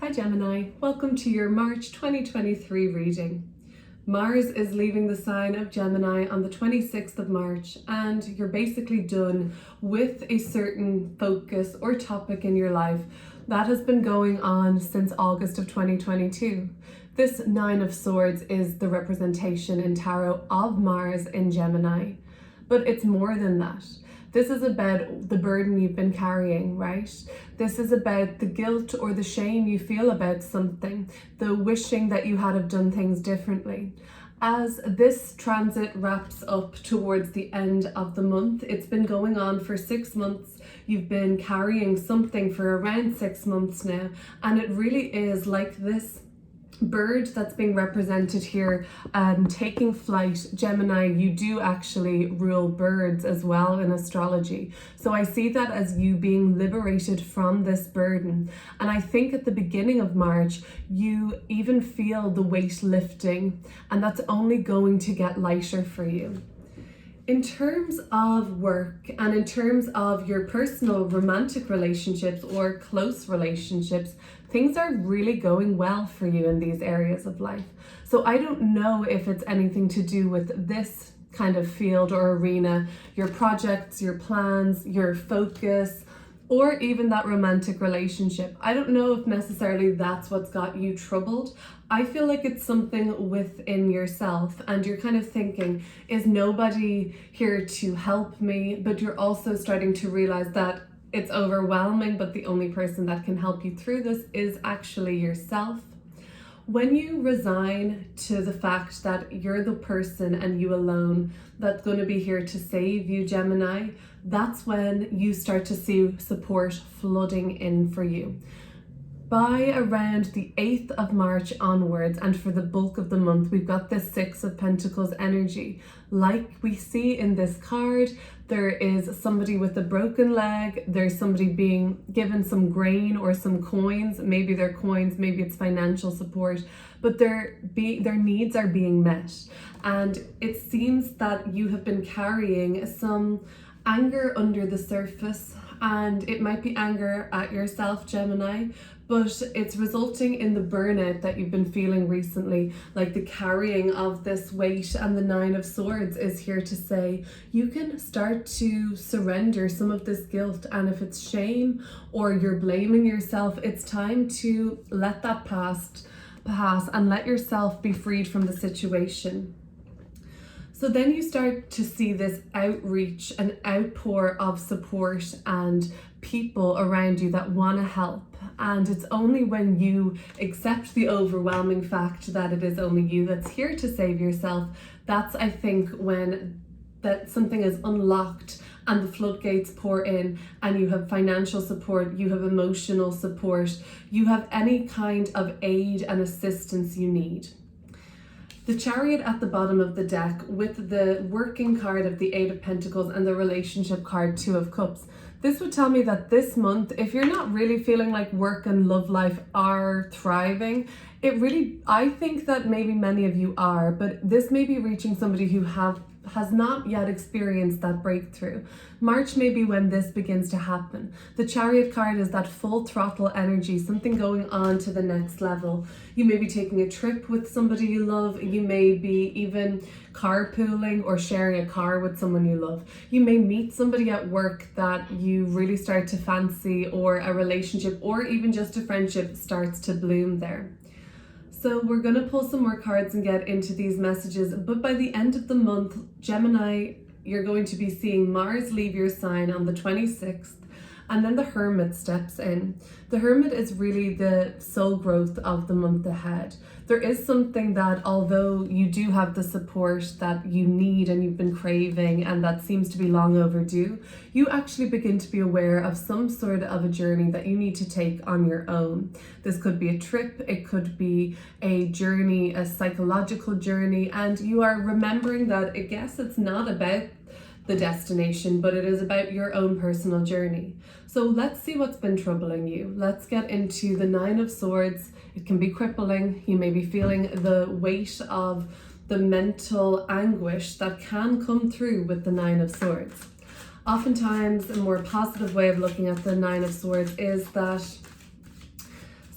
Hi Gemini, welcome to your March 2023 reading. Mars is leaving the sign of Gemini on the 26th of March, and you're basically done with a certain focus or topic in your life that has been going on since August of 2022. This Nine of Swords is the representation in tarot of Mars in Gemini, but it's more than that. This is about the burden you've been carrying, right? This is about the guilt or the shame you feel about something, the wishing that you had have done things differently. As this transit wraps up towards the end of the month, it's been going on for 6 months. You've been carrying something for around 6 months now, and it really is like this bird that's being represented here taking flight. Gemini, you do actually rule birds as well in astrology, so I see that as you being liberated from this burden. And I think at the beginning of March you even feel the weight lifting, and that's only going to get lighter for you. In terms of work and in terms of your personal romantic relationships or close relationships, things are really going well for you in these areas of life. So I don't know if it's anything to do with this kind of field or arena, your projects, your plans, your focus, or even that romantic relationship. I don't know if necessarily that's what's got you troubled. I feel like it's something within yourself, and you're kind of thinking, is nobody here to help me? But you're also starting to realize that it's overwhelming, but the only person that can help you through this is actually yourself. When you resign to the fact that you're the person and you alone that's going to be here to save you, Gemini, that's when you start to see support flooding in for you. By around the 8th of March onwards, and for the bulk of the month, we've got this Six of Pentacles energy. Like we see in this card, there is somebody with a broken leg, there's somebody being given some grain or some coins, maybe they're coins, maybe it's financial support, but their needs are being met. And it seems that you have been carrying some anger under the surface, and it might be anger at yourself, Gemini, but it's resulting in the burnout that you've been feeling recently, like the carrying of this weight. And the Nine of Swords is here to say you can start to surrender some of this guilt, and if it's shame or you're blaming yourself, it's time to let that pass and let yourself be freed from the situation. So then you start to see this outreach, an outpour of support and people around you that want to help. And it's only when you accept the overwhelming fact that it is only you that's here to save yourself, that's, I think, when that something is unlocked and the floodgates pour in, and you have financial support, you have emotional support, you have any kind of aid and assistance you need. The Chariot at the bottom of the deck with the working card of the Eight of Pentacles and the relationship card, Two of Cups. This would tell me that this month, if you're not really feeling like work and love life are thriving, I think that maybe many of you are, but this may be reaching somebody who has not yet experienced that breakthrough. March may be when this begins to happen. The Chariot card is that full throttle energy, something going on to the next level. You may be taking a trip with somebody you love. You may be even carpooling or sharing a car with someone you love. You may meet somebody at work that you really start to fancy, or a relationship or even just a friendship starts to bloom there. So we're going to pull some more cards and get into these messages. But by the end of the month, Gemini, you're going to be seeing Mars leave your sign on the 26th. And then the Hermit steps in. The Hermit is really the soul growth of the month ahead. There is something that, although you do have the support that you need and you've been craving and that seems to be long overdue, you actually begin to be aware of some sort of a journey that you need to take on your own. This could be a trip, it could be a journey, a psychological journey, and you are remembering that, I guess, it's not about the destination, but it is about your own personal journey. So let's see what's been troubling you. Let's get into the Nine of Swords. It can be crippling. You may be feeling the weight of the mental anguish that can come through with the Nine of Swords. Oftentimes, a more positive way of looking at the Nine of Swords is that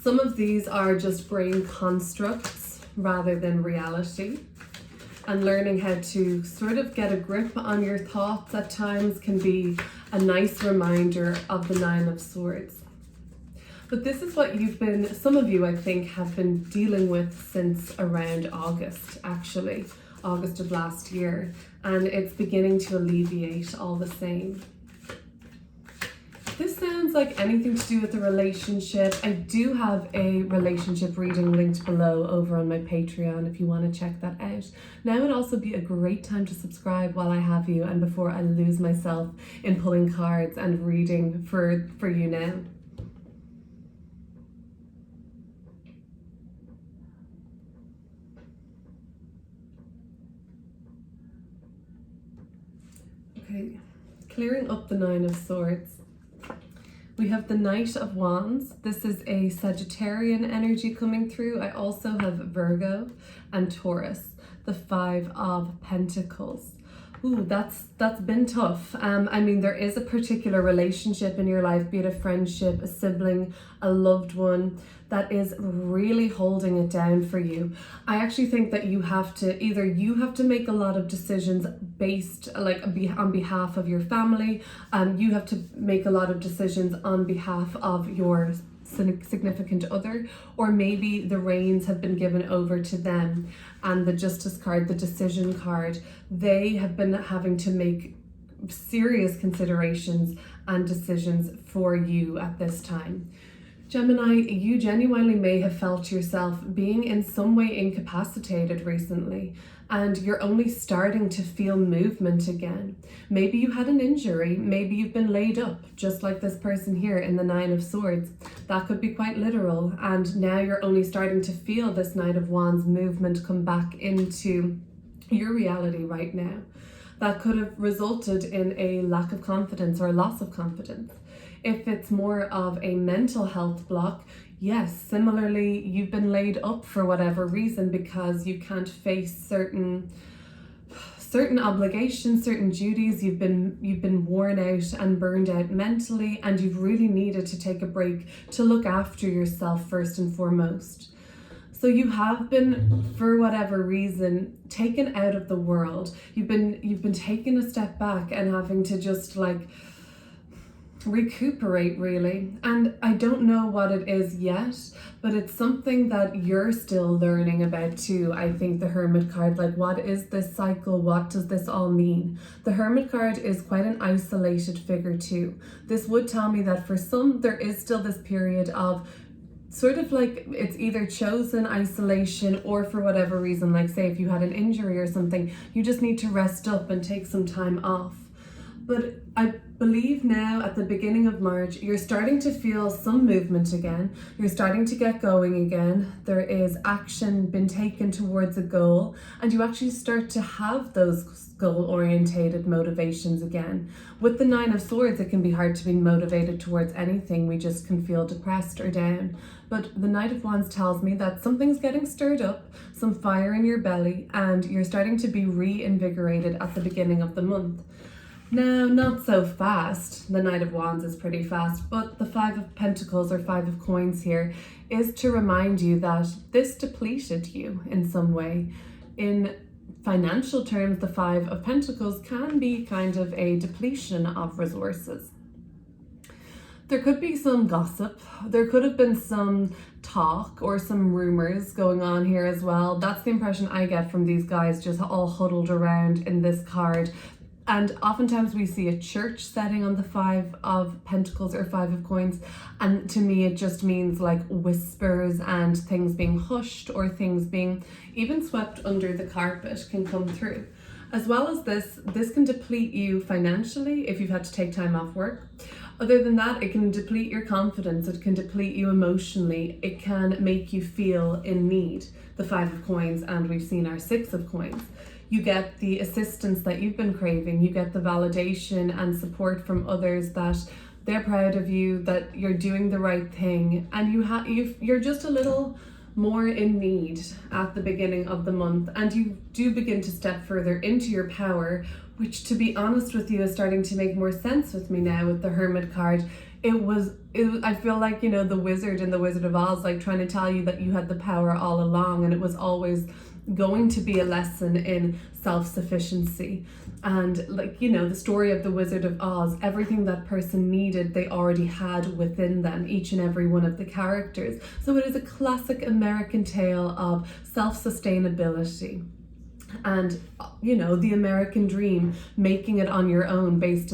Some of these are just brain constructs rather than reality. And learning how to sort of get a grip on your thoughts at times can be a nice reminder of the Nine of Swords. But this is what some of you I think have been dealing with since around August, actually, August of last year. And it's beginning to alleviate all the same. This sounds like anything to do with the relationship. I do have a relationship reading linked below over on my Patreon if you want to check that out. Now would also be a great time to subscribe while I have you and before I lose myself in pulling cards and reading for you now. Okay, clearing up the Nine of Swords. We have the Knight of Wands. This is a Sagittarian energy coming through. I also have Virgo and Taurus. The Five of Pentacles. Ooh, that's been tough. I mean, there is a particular relationship in your life, be it a friendship, a sibling, a loved one, that is really holding it down for you. I actually think that you have to make a lot of decisions based on behalf of your family. You have to make a lot of decisions on behalf of your significant other, or maybe the reins have been given over to them, and the Justice card, the decision card, they have been having to make serious considerations and decisions for you at this time. Gemini, you genuinely may have felt yourself being in some way incapacitated recently, and you're only starting to feel movement again. Maybe you had an injury, maybe you've been laid up, just like this person here in the Nine of Swords. That could be quite literal, and now you're only starting to feel this Knight of Wands movement come back into your reality right now. That could have resulted in a lack of confidence or a loss of confidence. If it's more of a mental health block, yes, similarly, you've been laid up for whatever reason because you can't face certain obligations, certain duties. You've been worn out and burned out mentally, and you've really needed to take a break to look after yourself first and foremost. So you have been, for whatever reason, taken out of the world. You've been taking a step back and having to just recuperate, really. And I don't know what it is yet, but it's something that you're still learning about too. I think the Hermit card, what is this cycle? What does this all mean? The Hermit card is quite an isolated figure too. This would tell me that for some, there is still this period of it's either chosen isolation, or for whatever reason, say if you had an injury or something, you just need to rest up and take some time off. But I believe now at the beginning of March, you're starting to feel some movement again. You're starting to get going again. There is action been taken towards a goal, and you actually start to have those goal-orientated motivations again. With the Nine of Swords, it can be hard to be motivated towards anything. We just can feel depressed or down. But the Knight of Wands tells me that something's getting stirred up, some fire in your belly, and you're starting to be reinvigorated at the beginning of the month. Now, not so fast. The Knight of Wands is pretty fast, but the Five of Pentacles or Five of Coins here is to remind you that this depleted you in some way. In financial terms, the Five of Pentacles can be kind of a depletion of resources. There could be some gossip. There could have been some talk or some rumors going on here as well. That's the impression I get from these guys just all huddled around in this card. And oftentimes we see a church setting on the Five of Pentacles or Five of Coins, and to me it just means whispers and things being hushed, or things being even swept under the carpet can come through. As well as this can deplete you financially if you've had to take time off work. Other than that, it can deplete your confidence, it can deplete you emotionally, it can make you feel in need. The Five of Coins, and we've seen our Six of Coins. You get the assistance that you've been craving, you get the validation and support from others that they're proud of you, that you're doing the right thing, and you're just a little more in need at the beginning of the month, and you do begin to step further into your power, which, to be honest with you, is starting to make more sense with me now with the Hermit card. I feel like, you know, the wizard in the Wizard of Oz, like trying to tell you that you had the power all along, and it was always going to be a lesson in self-sufficiency. And like, you know, the story of the Wizard of Oz, everything that person needed, they already had within them, each and every one of the characters. So it is a classic American tale of self-sustainability. And, you know, the American dream, making it on your own based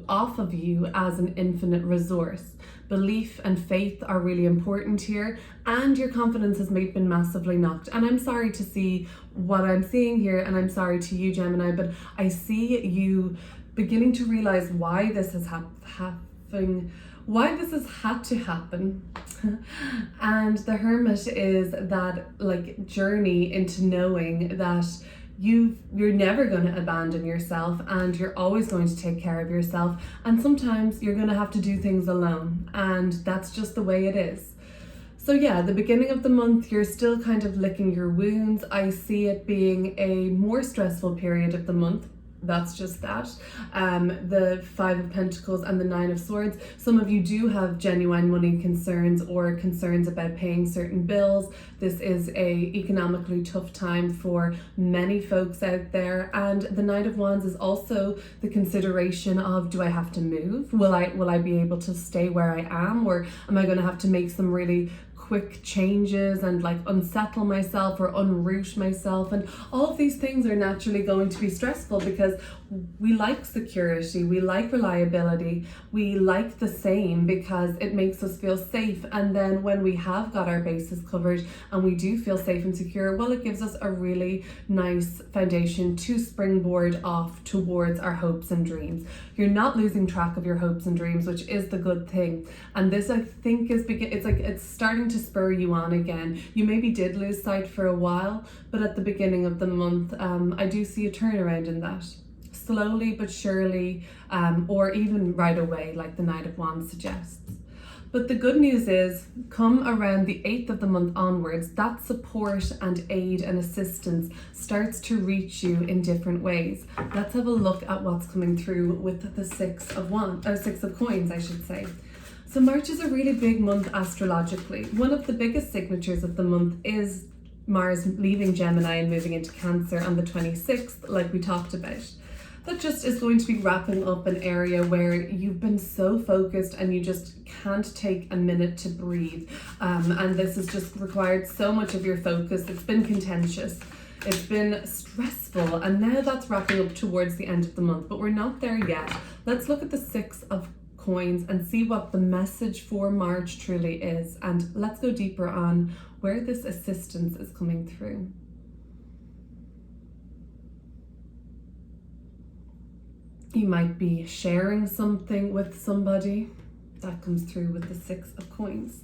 off of you as an infinite resource. Belief and faith are really important here, and your confidence has been massively knocked. And I'm sorry to see what I'm seeing here, and I'm sorry to you, Gemini, but I see you beginning to realize why this has why this has had to happen. And the Hermit is that like journey into knowing that you're never going to abandon yourself, and you're always going to take care of yourself, and sometimes you're going to have to do things alone, and that's just the way it is. So yeah, the beginning of the month, you're still kind of licking your wounds. I see it being a more stressful period of the month. That's just that. The Five of Pentacles and the Nine of Swords. Some of you do have genuine money concerns or concerns about paying certain bills. This is a economically tough time for many folks out there. And the Knight of Wands is also the consideration of, do I have to move? Will I be able to stay where I am, or am I going to have to make some really quick changes and like unsettle myself or unroot myself? And all of these things are naturally going to be stressful because we like security, we like reliability, we like the same because it makes us feel safe. And then when we have got our bases covered and we do feel safe and secure, well, it gives us a really nice foundation to springboard off towards our hopes and dreams. You're not losing track of your hopes and dreams, which is the good thing. And this, I think, it's starting to spur you on again. You maybe did lose sight for a while, but at the beginning of the month, I do see a turnaround in that. Slowly but surely, or even right away, like the Knight of Wands suggests. But the good news is, come around the 8th of the month onwards, that support and aid and assistance starts to reach you in different ways. Let's have a look at what's coming through with the Six of Coins, I should say. So March is a really big month astrologically. One of the biggest signatures of the month is Mars leaving Gemini and moving into Cancer on the 26th, like we talked about. That just is going to be wrapping up an area where you've been so focused and you just can't take a minute to breathe. And this has just required so much of your focus. It's been contentious. It's been stressful. And now that's wrapping up towards the end of the month, but we're not there yet. Let's look at the Six of Coins and see what the message for March truly is. And let's go deeper on where this assistance is coming through. You might be sharing something with somebody. That comes through with the Six of Coins.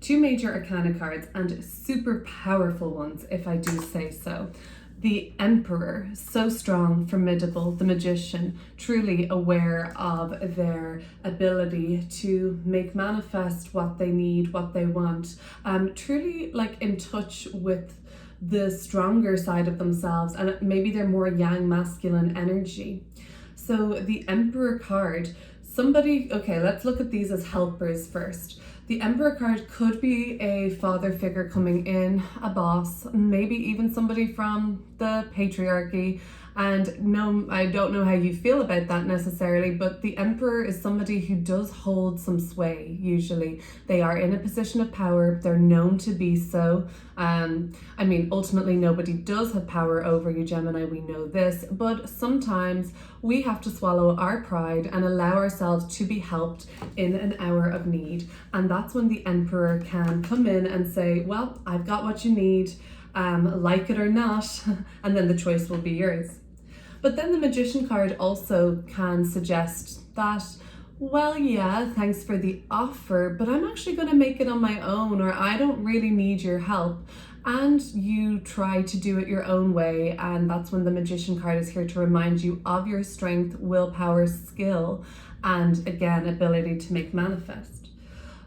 Two major arcana cards and super powerful ones, if I do say so. The Emperor, so strong, formidable. The Magician, truly aware of their ability to make manifest what they need, what they want. Truly like in touch with the stronger side of themselves, and maybe they're more yang masculine energy. So the Emperor card, okay, let's look at these as helpers first. The Emperor card could be a father figure coming in, a boss, maybe even somebody from the patriarchy. And no, I don't know how you feel about that necessarily, but the Emperor is somebody who does hold some sway, usually. They are in a position of power. They're known to be so. I mean, ultimately, nobody does have power over you, Gemini. We know this. But sometimes we have to swallow our pride and allow ourselves to be helped in an hour of need. And that's when the Emperor can come in and say, well, I've got what you need, like it or not, and then the choice will be yours. But then the Magician card also can suggest that, well, yeah, thanks for the offer, but I'm actually going to make it on my own, or I don't really need your help. And you try to do it your own way. And that's when the Magician card is here to remind you of your strength, willpower, skill, and again, ability to make manifest.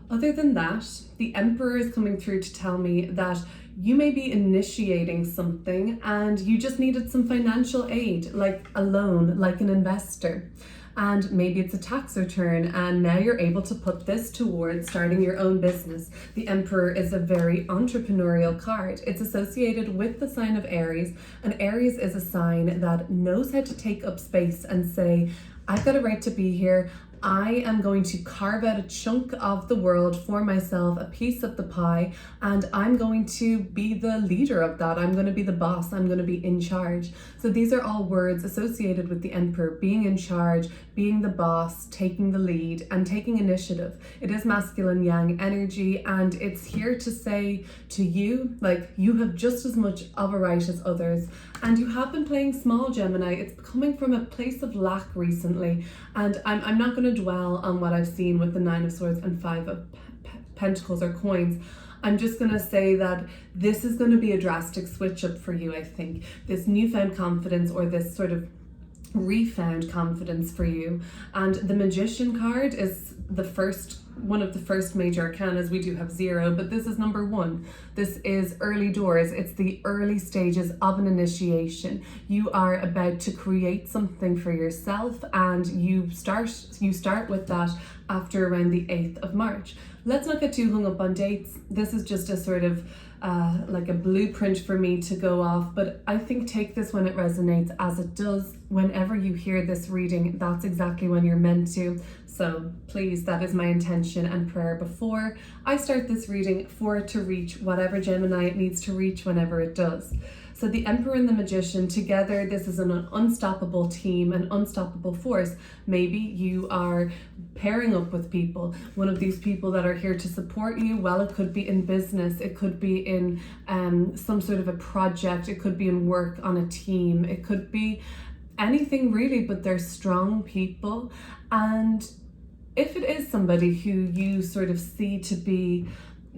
Other than that, the Emperor is coming through to tell me that you may be initiating something and you just needed some financial aid, like a loan, like an investor. and maybe it's a tax return, and now you're able to put this towards starting your own business. The Emperor is a very entrepreneurial card. It's associated with the sign of Aries, and Aries is a sign that knows how to take up space and say, I've got a right to be here. I am going to carve out a chunk of the world for myself, a piece of the pie, and I'm going to be the leader of that. I'm going to be the boss. I'm going to be in charge. So these are all words associated with the Emperor: being in charge, being the boss, taking the lead, and taking initiative. It is masculine yang energy, and it's here to say to you, like, you have just as much of a right as others. And you have been playing small, Gemini. It's coming from a place of lack recently. And I'm not going to dwell on what I've seen with the Nine of Swords and Five of Pentacles or coins. I'm just going to say that this is going to be a drastic switch up for you, I think. This newfound confidence, or this sort of refound confidence for you. And the Magician card is one of the first major arcanas. We do have 0, but this is number 1. This is early doors. It's the early stages of an initiation. You are about to create something for yourself, and you start with that after around the 8th of March. Let's not get too hung up on dates. This is just a sort of like a blueprint for me to go off, but I think take this when it resonates, as it does. Whenever you hear this reading, that's exactly when you're meant to. So please, that is my intention and prayer before I start this reading, for it to reach whatever Gemini it needs to reach whenever it does. So the Emperor and the Magician together, this is an unstoppable team, an unstoppable force. Maybe you are pairing up with people, one of these people that are here to support you. Well, it could be in business, it could be in some sort of a project, it could be in work on a team, it could be anything really, but they're strong people. And if it is somebody who you sort of see to be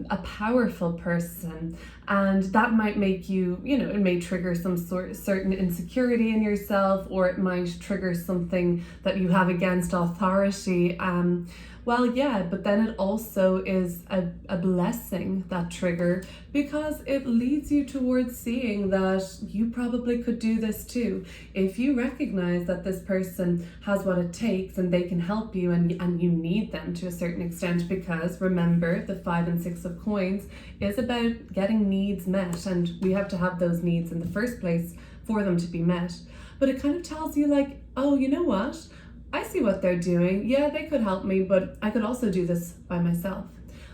a powerful person, and that might make you, it may trigger some certain insecurity in yourself, or it might trigger something that you have against authority. Well, yeah, but then it also is a blessing, that trigger, because it leads you towards seeing that you probably could do this too. If you recognize that this person has what it takes and they can help you, and you need them to a certain extent, because remember, the 5 and 6 of coins is about getting needs met, and we have to have those needs in the first place for them to be met. But it kind of tells you, like, oh, you know what? I see what they're doing. Yeah, they could help me, but I could also do this by myself.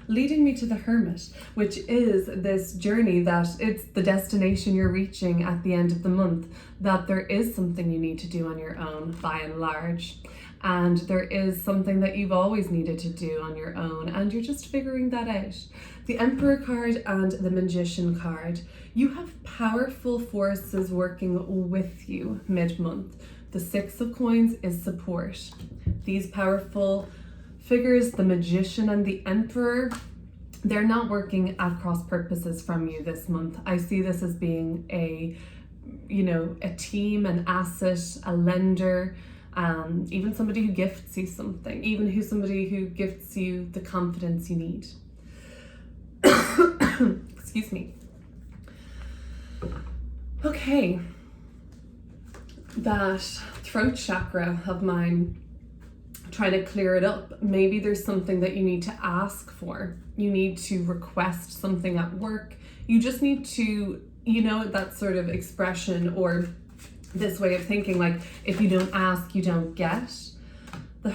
Leading me to the Hermit, which is this journey that it's the destination you're reaching at the end of the month, that there is something you need to do on your own by and large. And there is something that you've always needed to do on your own, and you're just figuring that out. The Emperor card and the Magician card, you have powerful forces working with you mid-month. The 6 of coins is support. These powerful figures, the Magician and the Emperor, they're not working at cross purposes from you this month. I see this as being a team, an asset, a lender, even somebody who gifts you something, even somebody who gifts you the confidence you need. Excuse me. Okay. That throat chakra of mine, trying to clear it up. Maybe there's something that you need to ask for. You need to request something at work. You just need to, that sort of expression, or this way of thinking, like, if you don't ask, you don't get. The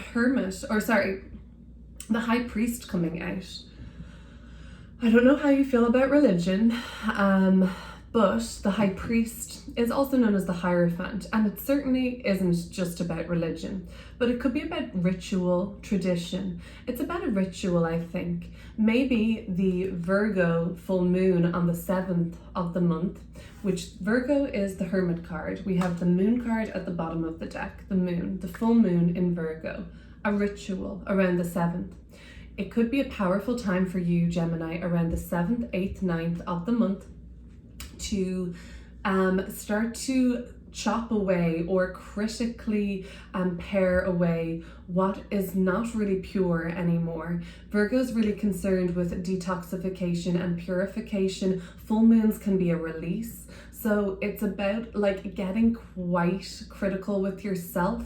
High Priest coming out. I don't know how you feel about religion, but the High Priest is also known as the Hierophant, and it certainly isn't just about religion, but it could be about ritual, tradition. It's about a ritual, I think. Maybe the Virgo full moon on the 7th of the month, which Virgo is the Hermit card. We have the moon card at the bottom of the deck, the moon, the full moon in Virgo, a ritual around the 7th. It could be a powerful time for you, Gemini, around the 7th, 8th, 9th of the month, to start to chop away or critically pare away what is not really pure anymore. Virgo is really concerned with detoxification and purification. Full moons can be a release. So it's about like getting quite critical with yourself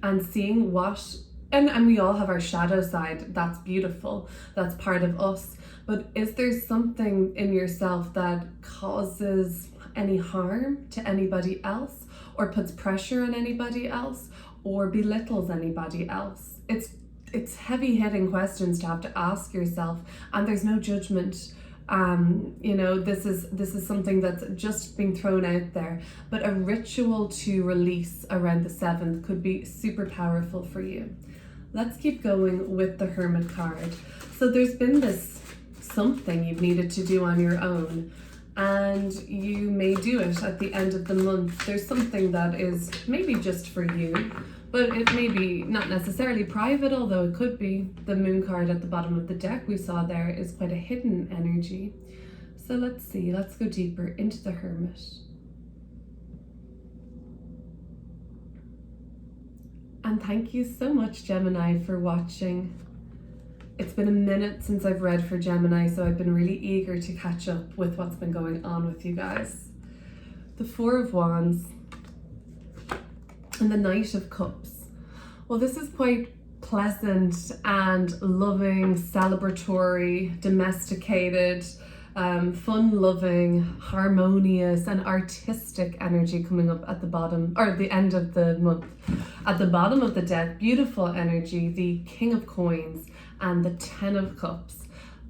and seeing what, and we all have our shadow side. That's beautiful. That's part of us. But is there something in yourself that causes any harm to anybody else, or puts pressure on anybody else, or belittles anybody else? It's heavy hitting questions to have to ask yourself, and there's no judgment. This is something that's just being thrown out there, but a ritual to release around the 7th could be super powerful for you. Let's keep going with the Hermit card. So there's been this something you've needed to do on your own, and you may do it at the end of the month. There's something that is maybe just for you, but it may be not necessarily private, although it could be. The Moon card at the bottom of the deck we saw there is quite a hidden energy. So let's see, let's go deeper into the Hermit. And thank you so much, Gemini, for watching. It's been a minute since I've read for Gemini, so I've been really eager to catch up with what's been going on with you guys. The Four of Wands and the Knight of Cups. Well, this is quite pleasant and loving, celebratory, domesticated, fun-loving, harmonious and artistic energy coming up at the bottom, or the end of the month. At the bottom of the deck, beautiful energy, the King of Coins and the Ten of Cups.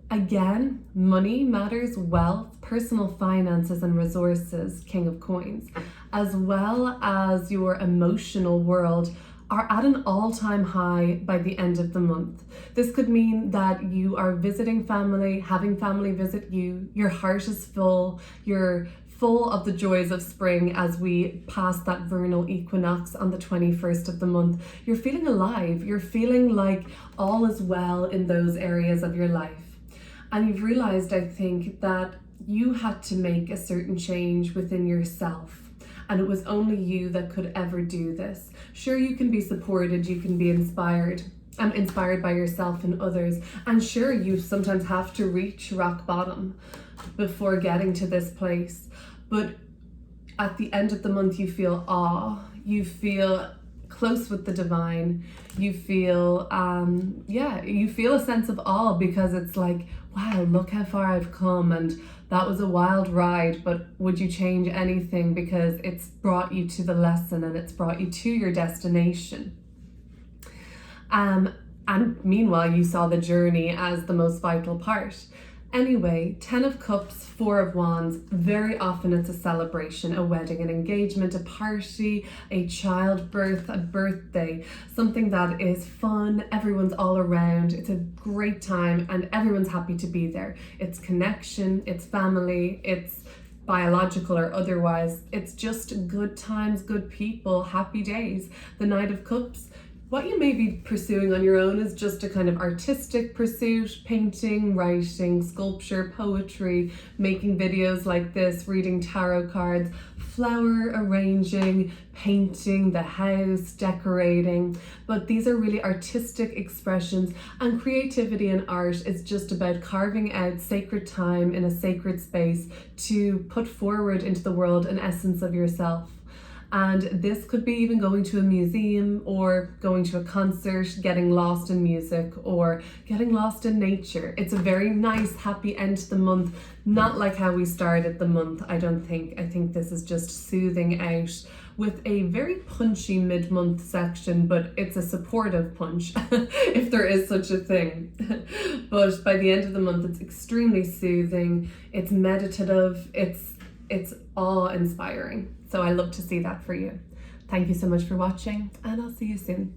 Again, money matters, wealth, personal finances and resources, King of Coins, as well as your emotional world are at an all-time high by the end of the month. This could mean that you are visiting family, having family visit you, your heart is full, you're full of the joys of spring as we pass that vernal equinox on the 21st of the month. You're feeling alive, you're feeling like all is well in those areas of your life. And you've realized, I think, that you had to make a certain change within yourself. And it was only you that could ever do this. Sure, you can be supported, you can be inspired by yourself and others. And sure, you sometimes have to reach rock bottom before getting to this place. But at the end of the month, you feel awe, you feel close with the divine, you feel, you feel a sense of awe, because it's like, wow, look how far I've come, and that was a wild ride, but would you change anything? Because it's brought you to the lesson and it's brought you to your destination. And meanwhile, you saw the journey as the most vital part. Anyway, Ten of Cups, Four of Wands, very often it's a celebration, a wedding, an engagement, a party, a childbirth, a birthday, something that is fun, everyone's all around, it's a great time and everyone's happy to be there. It's connection, it's family, it's biological or otherwise, it's just good times, good people, happy days. The Knight of Cups, what you may be pursuing on your own is just a kind of artistic pursuit, painting, writing, sculpture, poetry, making videos like this, reading tarot cards, flower arranging, painting the house, decorating. But these are really artistic expressions, and creativity and art is just about carving out sacred time in a sacred space to put forward into the world an essence of yourself. And this could be even going to a museum or going to a concert, getting lost in music or getting lost in nature. It's a very nice, happy end to the month. Not like how we started the month, I don't think. I think this is just soothing out with a very punchy mid-month section, but it's a supportive punch, if there is such a thing. But by the end of the month, it's extremely soothing, it's meditative, it's awe-inspiring. So I love to see that for you. Thank you so much for watching, and I'll see you soon.